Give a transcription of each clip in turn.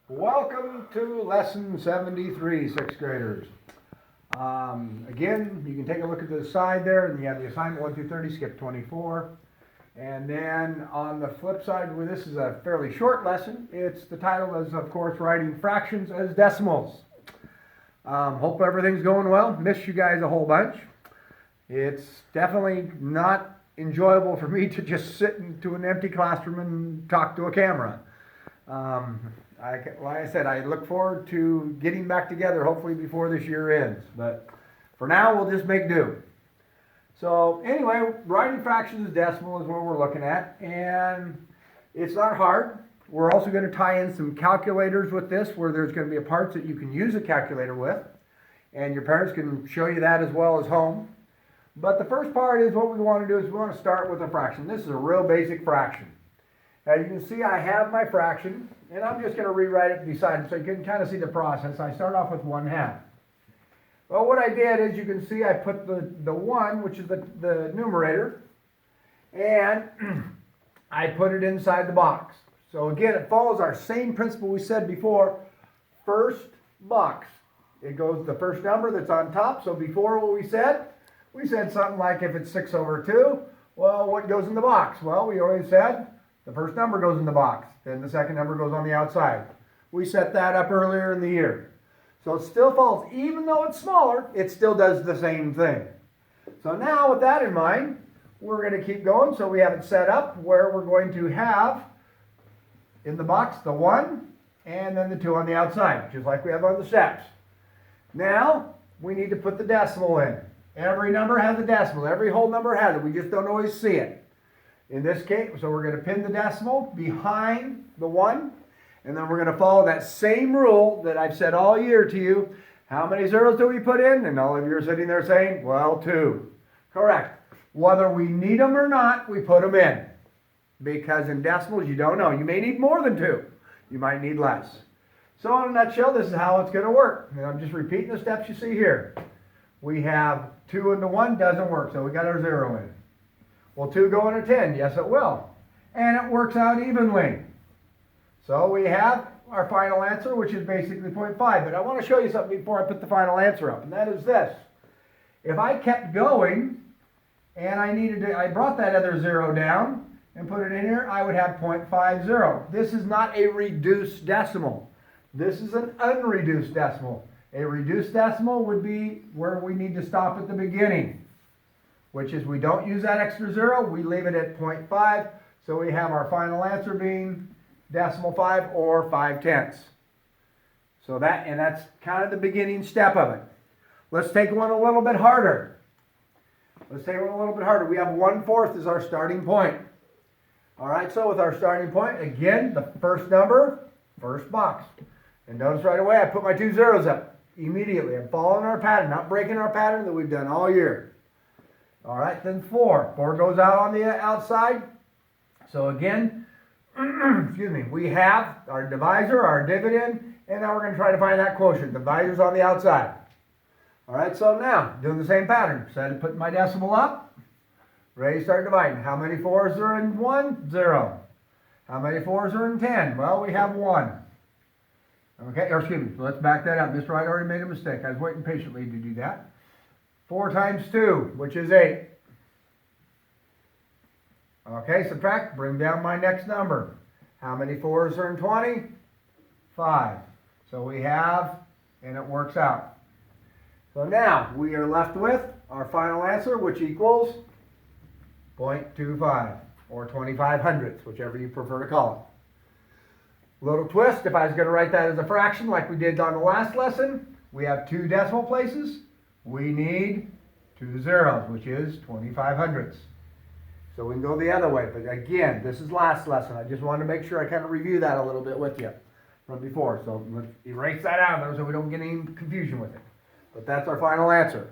Welcome to lesson 73, sixth graders. Again, you can take a look at the side there, and you have the assignment 1 through 30, skip 24. And then on the flip side, where this is a fairly short lesson, the title is, of course, writing fractions as decimals. Hope everything's going well. Miss you guys a whole bunch. It's definitely not enjoyable for me to just sit into an empty classroom and talk to a camera. Like I said, I look forward to getting back together hopefully before this year ends. But for now, we'll just make do. So anyway, writing fractions as decimal is what we're looking at. And it's not hard. We're also going to tie in some calculators with this, where there's going to be a parts that you can use a calculator with. And your parents can show you that as well as home. But the first part is what we want to do is we want to start with a fraction. This is a real basic fraction. As you can see, I have my fraction, and I'm just going to rewrite it beside it so you can kind of see the process. I start off with 1/2. Well, what I did is, you can see I put the 1, which is the numerator, and I put it inside the box. So again, it follows our same principle we said before. First box. It goes the first number that's on top. So before what we said something like if it's 6/2, well, what goes in the box? Well, we already said the first number goes in the box, then the second number goes on the outside. We set that up earlier in the year. So it still follows, even though it's smaller, it still does the same thing. So now with that in mind, we're going to keep going. So we have it set up where we're going to have in the box the 1 and then the 2 on the outside, just like we have on the steps. Now we need to put the decimal in. Every number has a decimal. Every whole number has it. We just don't always see it. In this case, so we're going to pin the decimal behind the 1, and then we're going to follow that same rule that I've said all year to you. How many zeros do we put in? And all of you are sitting there saying, well, 2. Correct. Whether we need them or not, we put them in. Because in decimals, you don't know. You may need more than 2. You might need less. So in a nutshell, this is how it's going to work. And I'm just repeating the steps you see here. We have 2 into 1 doesn't work, so we got our 0 in. Will 2 go into 10? Yes, it will. And it works out evenly. So we have our final answer, which is basically 0.5. But I want to show you something before I put the final answer up, and that is this. If I kept going, and I brought that other 0 down and put it in here, I would have 0.50. This is not a reduced decimal. This is an unreduced decimal. A reduced decimal would be where we need to stop at the beginning, which is we don't use that extra 0, we leave it at 0.5, so we have our final answer being decimal 5 or 5/10. So that's kind of the beginning step of it. Let's take one a little bit harder. We have 1/4 as our starting point. All right, so with our starting point, again, the first number, first box. And notice right away I put my 2 zeros up immediately. I'm following our pattern, not breaking our pattern that we've done all year. All right, then 4. 4 goes out on the outside. So again, excuse me, we have our divisor, our dividend, and now we're going to try to find that quotient. The divisor's on the outside. All right, so now, doing the same pattern. So I'm putting my decimal up, ready to start dividing. How many 4s are in 1? 0. How many 4s are in 10? Well, we have 1. Okay, or excuse me, so let's back that up. Mr. Wright already made a mistake. I was waiting patiently to do that. 4 times 2, which is 8. Okay, subtract, bring down my next number. How many 4s are in 20? 5. So we have, and it works out. So now we are left with our final answer, which equals 0.25, or 25/100ths, whichever you prefer to call it. Little twist, if I was going to write that as a fraction like we did on the last lesson, we have 2 decimal places. We need 2 zeros, which is 25/100ths. So we can go the other way. But again, this is last lesson. I just wanted to make sure I kind of review that a little bit with you from before. So let's erase that out there so we don't get any confusion with it. But that's our final answer.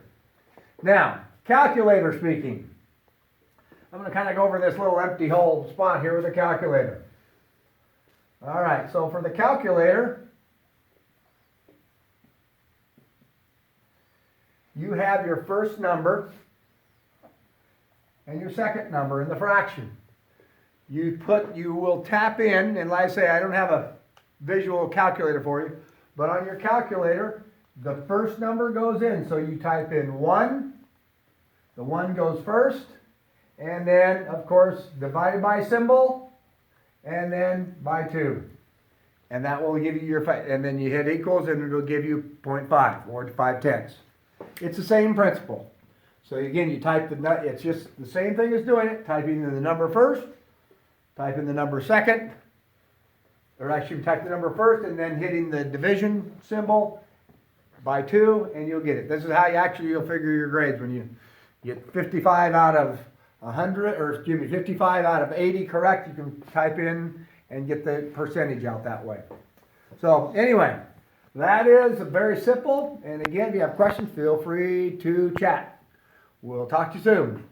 Now, calculator speaking. I'm going to kind of go over this little empty hole spot here with the calculator. All right, so for the calculator, you have your first number and your second number in the fraction. You will tap in, and like I say, I don't have a visual calculator for you. But on your calculator, the first number goes in. So you type in 1, the 1 goes first, and then, of course, divided by symbol, and then by 2. And that will give you your, and then you hit equals, and it'll give you 0.5 or 5/10. It's the same principle. So again, you type it's just the same thing as doing it, typing in the number first, type in the number second, or actually type the number first and then hitting the division symbol by 2, and you'll get it. This is how you'll figure your grades when you get 55 out of 100, or excuse me, 55 out of 80 correct. You can type in and get the percentage out that way. So anyway, that is very simple. And again, if you have questions, feel free to chat. We'll talk to you soon.